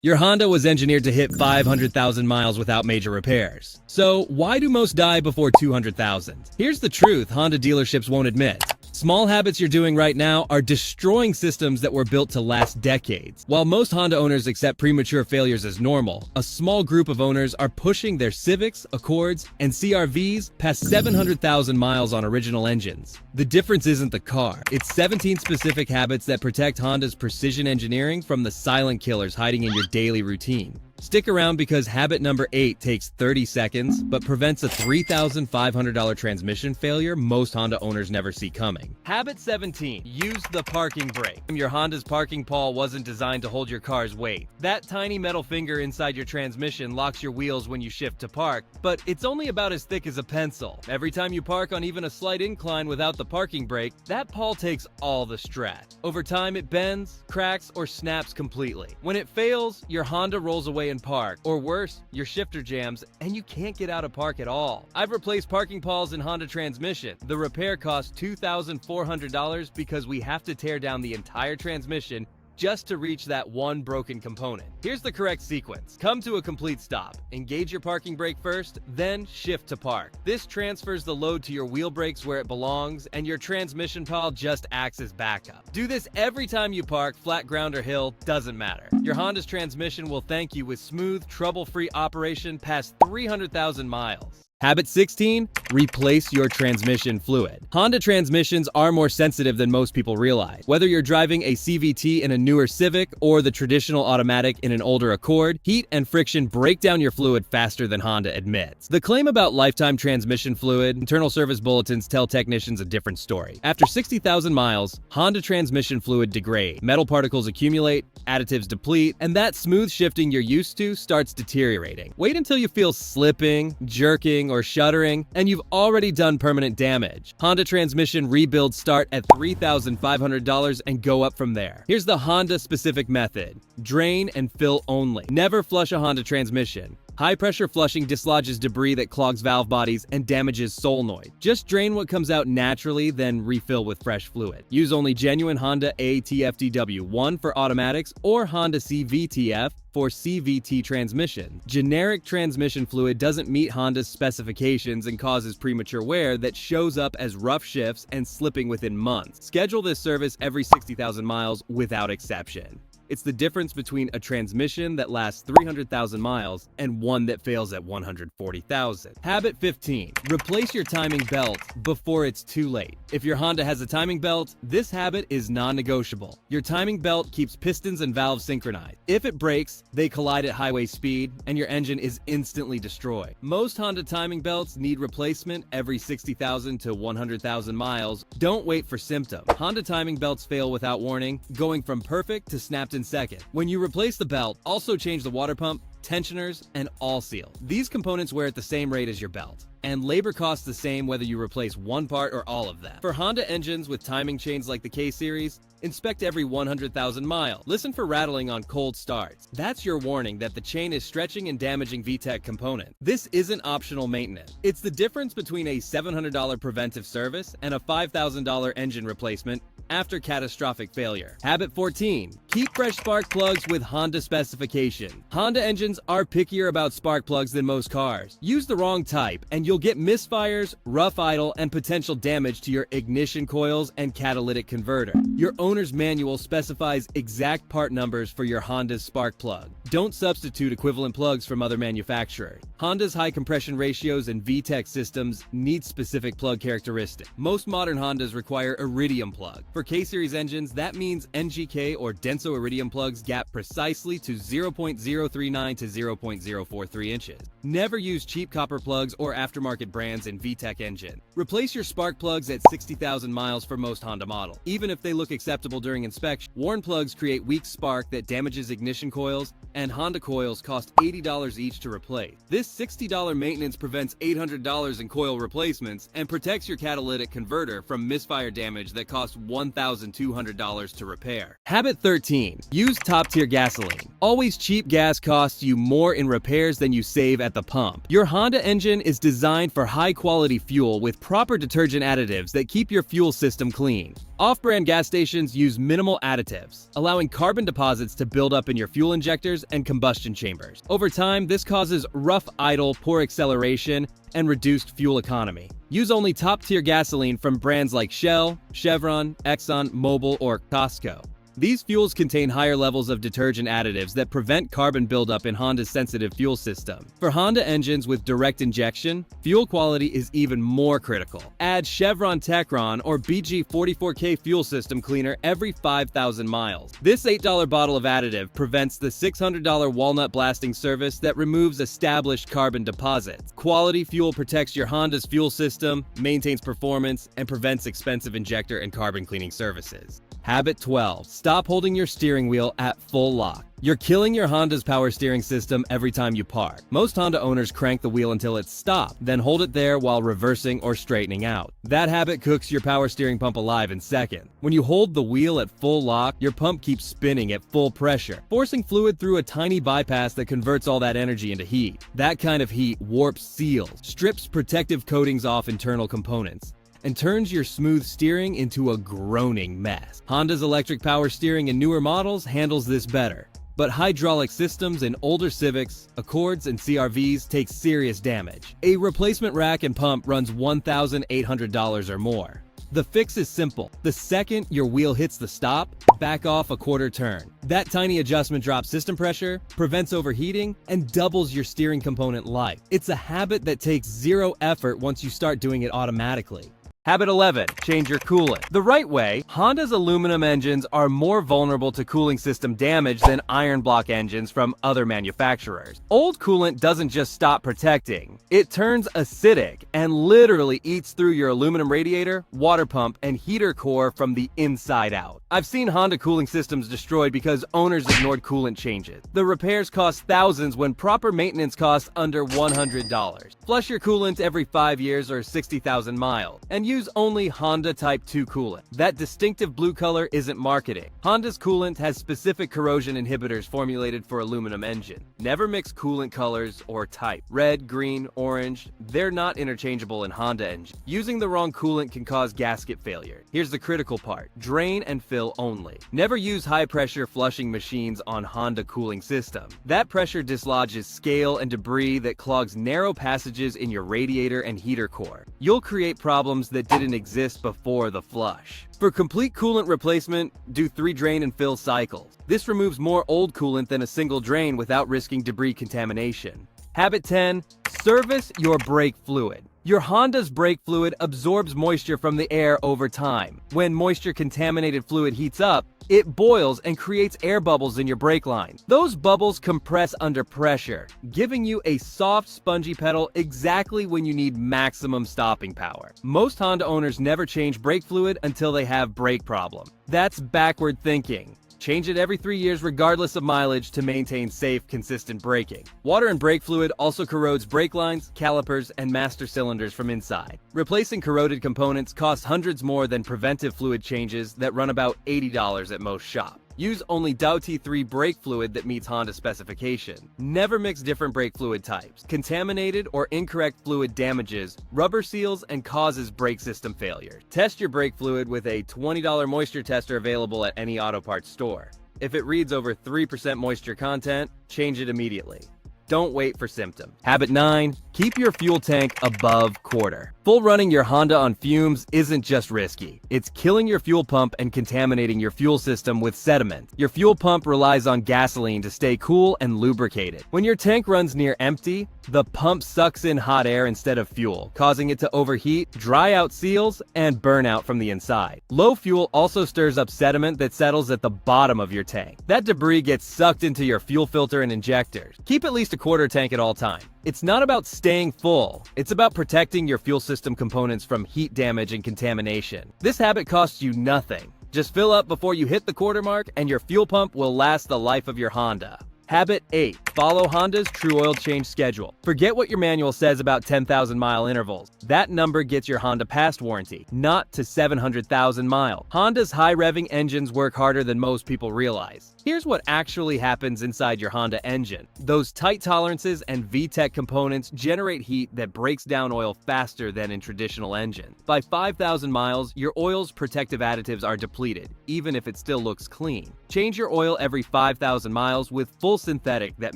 Your Honda was engineered to hit 500,000 miles without major repairs. So why do most die before 200,000? Here's the truth Honda dealerships won't admit. Small habits you're doing right now are destroying systems that were built to last decades. While most Honda owners accept premature failures as normal, a small group of owners are pushing their Civics, Accords, and CR-Vs past 700,000 miles on original engines. The difference isn't the car. It's 17 specific habits that protect Honda's precision engineering from the silent killers hiding in your daily routine. Stick around because habit number 8 takes 30 seconds, but prevents a $3,500 transmission failure most Honda owners never see coming. Habit 17. Use the parking brake. Your Honda's parking pawl wasn't designed to hold your car's weight. That tiny metal finger inside your transmission locks your wheels when you shift to park, but it's only about as thick as a pencil. Every time you park on even a slight incline without the parking brake, that pawl takes all the stress. Over time, it bends, cracks, or snaps completely. When it fails, your Honda rolls away in park, or worse, your shifter jams and you can't get out of park at all. I've replaced parking pawls in Honda transmission. The repair costs $2,400 because we have to tear down the entire transmission just to reach that one broken component. Here's the correct sequence. Come to a complete stop. Engage your parking brake first, then shift to park. This transfers the load to your wheel brakes where it belongs, and your transmission pawl just acts as backup. Do this every time you park, flat ground or hill, doesn't matter. Your Honda's transmission will thank you with smooth, trouble-free operation past 300,000 miles. Habit 16. Replace your transmission fluid. Honda transmissions are more sensitive than most people realize. Whether you're driving a CVT in a newer Civic or the traditional automatic in an older Accord, heat and friction break down your fluid faster than Honda admits. The claim about lifetime transmission fluid, internal service bulletins tell technicians a different story. After 60,000 miles, Honda transmission fluid degrades. Metal particles accumulate, additives deplete, and that smooth shifting you're used to starts deteriorating. Wait until you feel slipping, jerking, or shuddering, and you've already done permanent damage. Honda transmission rebuilds start at $3,500 and go up from there. Here's the Honda-specific method. Drain and fill only. Never flush a Honda transmission. High-pressure flushing dislodges debris that clogs valve bodies and damages solenoid. Just drain what comes out naturally, then refill with fresh fluid. Use only genuine Honda ATFDW1 for automatics or Honda CVTF for CVT transmission. Generic transmission fluid doesn't meet Honda's specifications and causes premature wear that shows up as rough shifts and slipping within months. Schedule this service every 60,000 miles without exception. It's the difference between a transmission that lasts 300,000 miles and one that fails at 140,000. Habit 15. Replace your timing belt before it's too late. If your Honda has a timing belt, this habit is non-negotiable. Your timing belt keeps pistons and valves synchronized. If it breaks, they collide at highway speed and your engine is instantly destroyed. Most Honda timing belts need replacement every 60,000 to 100,000 miles. Don't wait for symptoms. Honda timing belts fail without warning, going from perfect to snapped in second. When you replace the belt, also change the water pump, tensioners, and all seal. These components wear at the same rate as your belt, and labor costs the same whether you replace one part or all of them. For Honda engines with timing chains like the K-Series, inspect every 100,000 miles. Listen for rattling on cold starts. That's your warning that the chain is stretching and damaging VTEC component. This isn't optional maintenance. It's the difference between a $700 preventive service and a $5,000 engine replacement after catastrophic failure. Habit 14. Keep fresh spark plugs with Honda specification. Honda engines are pickier about spark plugs than most cars. Use the wrong type and you'll get misfires, rough idle, and potential damage to your ignition coils and catalytic converter. Your owner's manual specifies exact part numbers for your Honda's spark plug. Don't substitute equivalent plugs from other manufacturers. Honda's high compression ratios and VTEC systems need specific plug characteristics. Most modern Hondas require iridium plug. For K-Series engines, that means NGK or Denso iridium plugs gap precisely to 0.039 to 0.043 inches. Never use cheap copper plugs or aftermarket brands in VTEC engine. Replace your spark plugs at 60,000 miles for most Honda models. Even if they look acceptable during inspection, worn plugs create weak spark that damages ignition coils, and Honda coils cost $80 each to replace. This $60 maintenance prevents $800 in coil replacements and protects your catalytic converter from misfire damage that costs $1,000 $1,200 to repair. Habit 13. Use top-tier gasoline. Always cheap gas costs you more in repairs than you save at the pump. Your Honda engine is designed for high-quality fuel with proper detergent additives that keep your fuel system clean. Off-brand gas stations use minimal additives, allowing carbon deposits to build up in your fuel injectors and combustion chambers. Over time, this causes rough idle, poor acceleration, and reduced fuel economy. Use only top-tier gasoline from brands like Shell, Chevron, Exxon, Mobil, or Costco. These fuels contain higher levels of detergent additives that prevent carbon buildup in Honda's sensitive fuel system. For Honda engines with direct injection, fuel quality is even more critical. Add Chevron Techron or BG 44K fuel system cleaner every 5,000 miles. This $8 bottle of additive prevents the $600 walnut blasting service that removes established carbon deposits. Quality fuel protects your Honda's fuel system, maintains performance, and prevents expensive injector and carbon cleaning services. Habit 12. Stop holding your steering wheel at full lock. You're killing your Honda's power steering system every time you park. Most Honda owners crank the wheel until it's stopped, then hold it there while reversing or straightening out. That habit cooks your power steering pump alive in seconds. When you hold the wheel at full lock, your pump keeps spinning at full pressure, forcing fluid through a tiny bypass that converts all that energy into heat. That kind of heat warps seals, strips protective coatings off internal components, and turns your smooth steering into a groaning mess. Honda's electric power steering in newer models handles this better, but hydraulic systems in older Civics, Accords, and CR-Vs take serious damage. A replacement rack and pump runs $1,800 or more. The fix is simple. The second your wheel hits the stop, back off a quarter turn. That tiny adjustment drops system pressure, prevents overheating, and doubles your steering component life. It's a habit that takes zero effort once you start doing it automatically. Habit 11. Change your coolant. The right way, Honda's aluminum engines are more vulnerable to cooling system damage than iron block engines from other manufacturers. Old coolant doesn't just stop protecting, it turns acidic and literally eats through your aluminum radiator, water pump, and heater core from the inside out. I've seen Honda cooling systems destroyed because owners ignored coolant changes. The repairs cost thousands when proper maintenance costs under $100. Flush your coolant every 5 years or 60,000 miles, and use only Honda Type 2 coolant. That distinctive blue color isn't marketing. Honda's coolant has specific corrosion inhibitors formulated for aluminum engine. Never mix coolant colors or type. Red, green, orange, they're not interchangeable in Honda engines. Using the wrong coolant can cause gasket failure. Here's the critical part: drain and fill only. Never use high-pressure flushing machines on Honda cooling system. That pressure dislodges scale and debris that clogs narrow passages in your radiator and heater core. You'll create problems that didn't exist before the flush. For complete coolant replacement, do 3 drain and fill cycles. This removes more old coolant than a single drain without risking debris contamination. Habit 10. Service your brake fluid. Your Honda's brake fluid absorbs moisture from the air over time. When moisture-contaminated fluid heats up, it boils and creates air bubbles in your brake line. Those bubbles compress under pressure, giving you a soft, spongy pedal exactly when you need maximum stopping power. Most Honda owners never change brake fluid until they have brake problem. That's backward thinking. Change it every 3 years regardless of mileage to maintain safe, consistent braking. Water and brake fluid also corrodes brake lines, calipers, and master cylinders from inside. Replacing corroded components costs hundreds more than preventive fluid changes that run about $80 at most shops. Use only Dow T3 brake fluid that meets Honda specification. Never mix different brake fluid types. Contaminated or incorrect fluid damages rubber seals and causes brake system failure. Test your brake fluid with a $20 moisture tester available at any auto parts store. If it reads over 3% moisture content, change it immediately. Don't wait for symptoms. Habit 9. Keep your fuel tank above quarter. Full running your Honda on fumes isn't just risky. It's killing your fuel pump and contaminating your fuel system with sediment. Your fuel pump relies on gasoline to stay cool and lubricated. When your tank runs near empty, the pump sucks in hot air instead of fuel, causing it to overheat, dry out seals, and burn out from the inside. Low fuel also stirs up sediment that settles at the bottom of your tank. That debris gets sucked into your fuel filter and injectors. Keep at least a quarter tank at all times. It's not about staying full. It's about protecting your fuel system components from heat damage and contamination. This habit costs you nothing. Just fill up before you hit the quarter mark and your fuel pump will last the life of your Honda. Habit 8. Follow Honda's true oil change schedule. Forget what your manual says about 10,000-mile intervals. That number gets your Honda past warranty, not to 700,000 miles. Honda's high-revving engines work harder than most people realize. Here's what actually happens inside your Honda engine. Those tight tolerances and VTEC components generate heat that breaks down oil faster than in traditional engines. By 5,000 miles, your oil's protective additives are depleted, even if it still looks clean. Change your oil every 5,000 miles with full synthetic that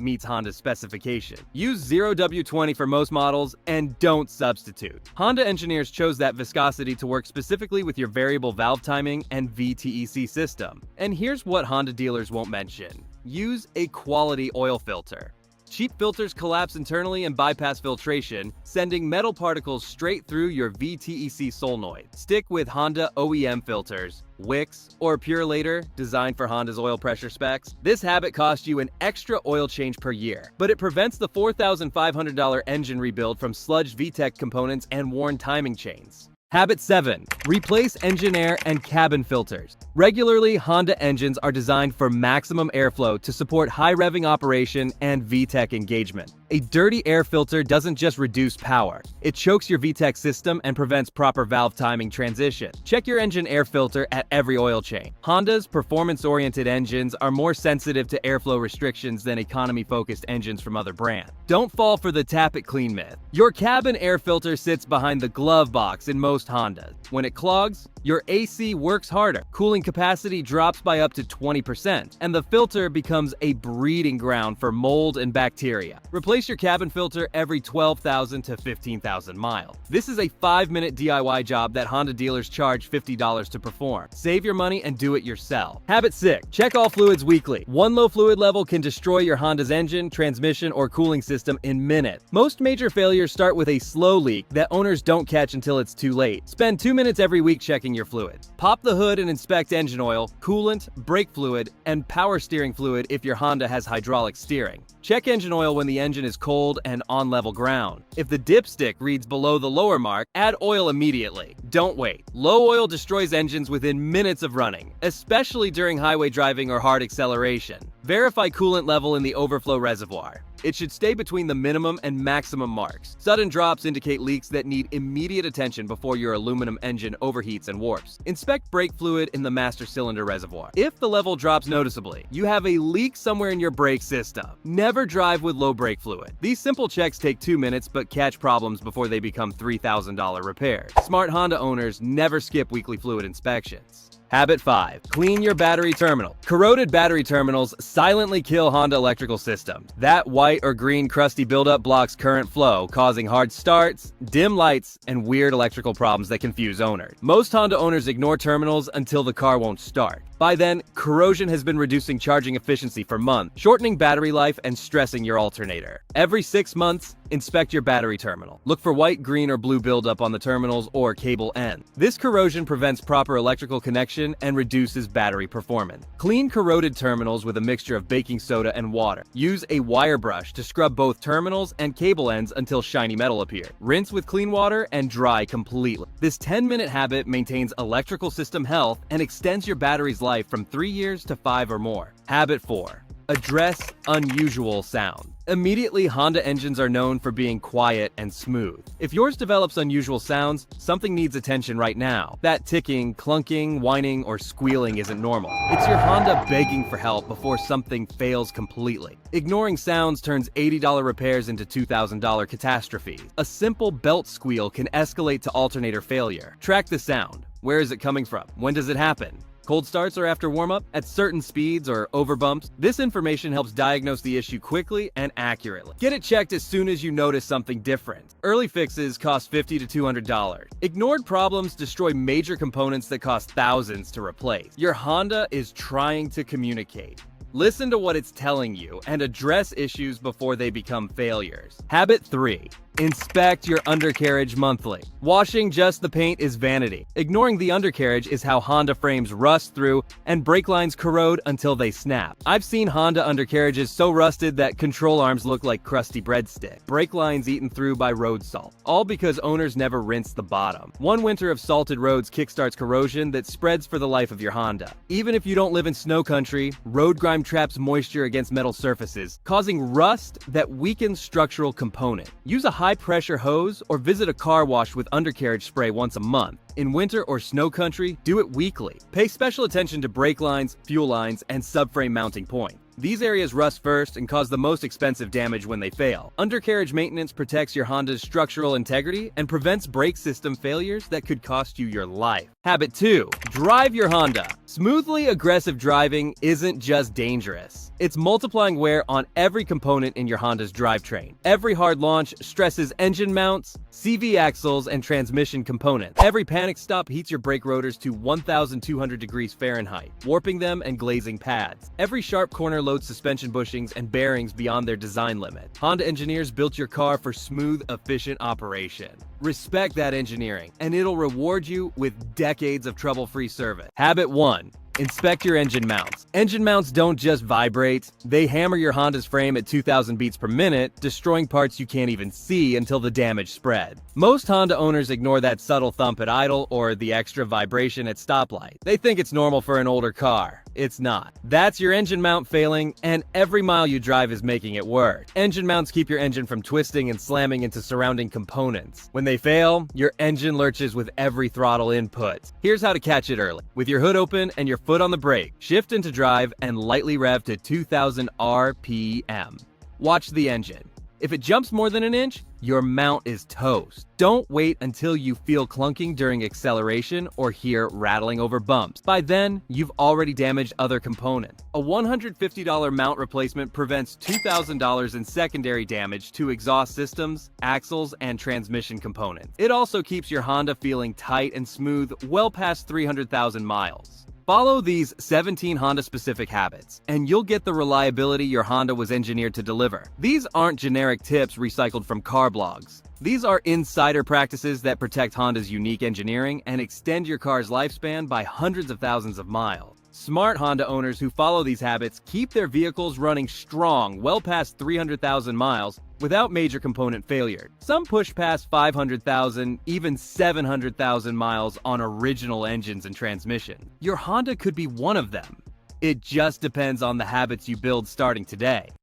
meets Honda's specification. Use 0W20 for most models and don't substitute. Honda engineers chose that viscosity to work specifically with your variable valve timing and VTEC system. And here's what Honda dealers won't mention. Use a quality oil filter. Cheap filters collapse internally and bypass filtration, sending metal particles straight through your VTEC solenoid. Stick with Honda OEM filters, Wicks, or Purelator, designed for Honda's oil pressure specs. This habit costs you an extra oil change per year, but it prevents the $4,500 engine rebuild from sludged VTEC components and worn timing chains. Habit 7. Replace engine air and cabin filters. Regularly, Honda engines are designed for maximum airflow to support high revving operation and VTEC engagement. A dirty air filter doesn't just reduce power, it chokes your VTEC system and prevents proper valve timing transition. Check your engine air filter at every oil change. Honda's performance-oriented engines are more sensitive to airflow restrictions than economy-focused engines from other brands. Don't fall for the tap-it-clean myth. Your cabin air filter sits behind the glove box in most Hondas. When it clogs, your AC works harder, cooling capacity drops by up to 20%, and the filter becomes a breeding ground for mold and bacteria. Replace your cabin filter every 12,000 to 15,000 miles. This is a 5-minute DIY job that Honda dealers charge $50 to perform. Save your money and do it yourself. Habit 6. Check all fluids weekly. One low fluid level can destroy your Honda's engine, transmission, or cooling system in minutes. Most major failures start with a slow leak that owners don't catch until it's too late. Spend 2 minutes every week checking your fluids. Pop the hood and inspect engine oil, coolant, brake fluid, and power steering fluid if your Honda has hydraulic steering. Check engine oil when the engine is cold and on level ground. If the dipstick reads below the lower mark, add oil immediately. Don't wait. Low oil destroys engines within minutes of running, especially during highway driving or hard acceleration. Verify coolant level in the overflow reservoir. It should stay between the minimum and maximum marks. Sudden drops indicate leaks that need immediate attention before your aluminum engine overheats and warps. Inspect brake fluid in the master cylinder reservoir. If the level drops noticeably, you have a leak somewhere in your brake system. Never drive with low brake fluid. These simple checks take 2 minutes but catch problems before they become $3,000 repairs. Smart Honda owners never skip weekly fluid inspections. Habit 5. Clean your battery terminal. Corroded battery terminals silently kill Honda electrical systems. That white or green crusty buildup blocks current flow, causing hard starts, dim lights, and weird electrical problems that confuse owners. Most Honda owners ignore terminals until the car won't start. By then, corrosion has been reducing charging efficiency for months, shortening battery life and stressing your alternator. Every 6 months, inspect your battery terminal. Look for white, green, or blue buildup on the terminals or cable ends. This corrosion prevents proper electrical connection and reduces battery performance. Clean corroded terminals with a mixture of baking soda and water. Use a wire brush to scrub both terminals and cable ends until shiny metal appears. Rinse with clean water and dry completely. This 10-minute habit maintains electrical system health and extends your battery's life from 3 years to 5 or more. Habit 4. Address unusual sound. Immediately, Honda engines are known for being quiet and smooth. If yours develops unusual sounds, something needs attention right now. That ticking, clunking, whining, or squealing isn't normal. It's your Honda begging for help before something fails completely. Ignoring sounds turns $80 repairs into $2,000 catastrophes. A simple belt squeal can escalate to alternator failure. Track the sound. Where is it coming from? When does it happen? Cold starts or after warm-up, at certain speeds or over bumps. This information helps diagnose the issue quickly and accurately. Get it checked as soon as you notice something different. Early fixes cost $50 to $200. Ignored problems destroy major components that cost thousands to replace. Your Honda is trying to communicate. Listen to what it's telling you and address issues before they become failures. Habit 3. Inspect your undercarriage monthly. Washing just the paint is vanity. Ignoring the undercarriage is how Honda frames rust through and brake lines corrode until they snap. I've seen Honda undercarriages so rusted that control arms look like crusty breadsticks. Brake lines eaten through by road salt. All because owners never rinsed the bottom. One winter of salted roads kickstarts corrosion that spreads for the life of your Honda. Even if you don't live in snow country, road grime traps moisture against metal surfaces, causing rust that weakens structural component. Use a high-pressure hose or visit a car wash with undercarriage spray once a month. In winter or snow country, do it weekly. Pay special attention to brake lines, fuel lines, and subframe mounting point. These areas rust first and cause the most expensive damage when they fail. Undercarriage maintenance protects your Honda's structural integrity and prevents brake system failures that could cost you your life. Habit 2. Drive your Honda. Smoothly aggressive driving isn't just dangerous. It's multiplying wear on every component in your Honda's drivetrain. Every hard launch stresses engine mounts, CV axles, and transmission components. Every panic stop heats your brake rotors to 1,200 degrees Fahrenheit, warping them and glazing pads. Every sharp corner loads suspension bushings and bearings beyond their design limit. Honda engineers built your car for smooth, efficient operation. Respect that engineering, and it'll reward you with decades of trouble-free service. Habit 1. Inspect your engine mounts. Engine mounts don't just vibrate, they hammer your Honda's frame at 2,000 beats per minute, destroying parts you can't even see until the damage spread. Most Honda owners ignore that subtle thump at idle or the extra vibration at stoplight. They think it's normal for an older car. It's not. That's your engine mount failing, and every mile you drive is making it worse. Engine mounts keep your engine from twisting and slamming into surrounding components. When they fail, your engine lurches with every throttle input. Here's how to catch it early. With your hood open and your foot on the brake, shift into drive and lightly rev to 2,000 RPM. Watch the engine. If it jumps more than an inch, your mount is toast. Don't wait until you feel clunking during acceleration or hear rattling over bumps. By then, you've already damaged other components. A $150 mount replacement prevents $2,000 in secondary damage to exhaust systems, axles, and transmission components. It also keeps your Honda feeling tight and smooth well past 300,000 miles. Follow these 17 Honda-specific habits, and you'll get the reliability your Honda was engineered to deliver. These aren't generic tips recycled from car blogs. These are insider practices that protect Honda's unique engineering and extend your car's lifespan by hundreds of thousands of miles. Smart Honda owners who follow these habits keep their vehicles running strong well past 300,000 miles without major component failure. Some push past 500,000, even 700,000 miles on original engines and transmission. Your Honda could be one of them. It just depends on the habits you build starting today.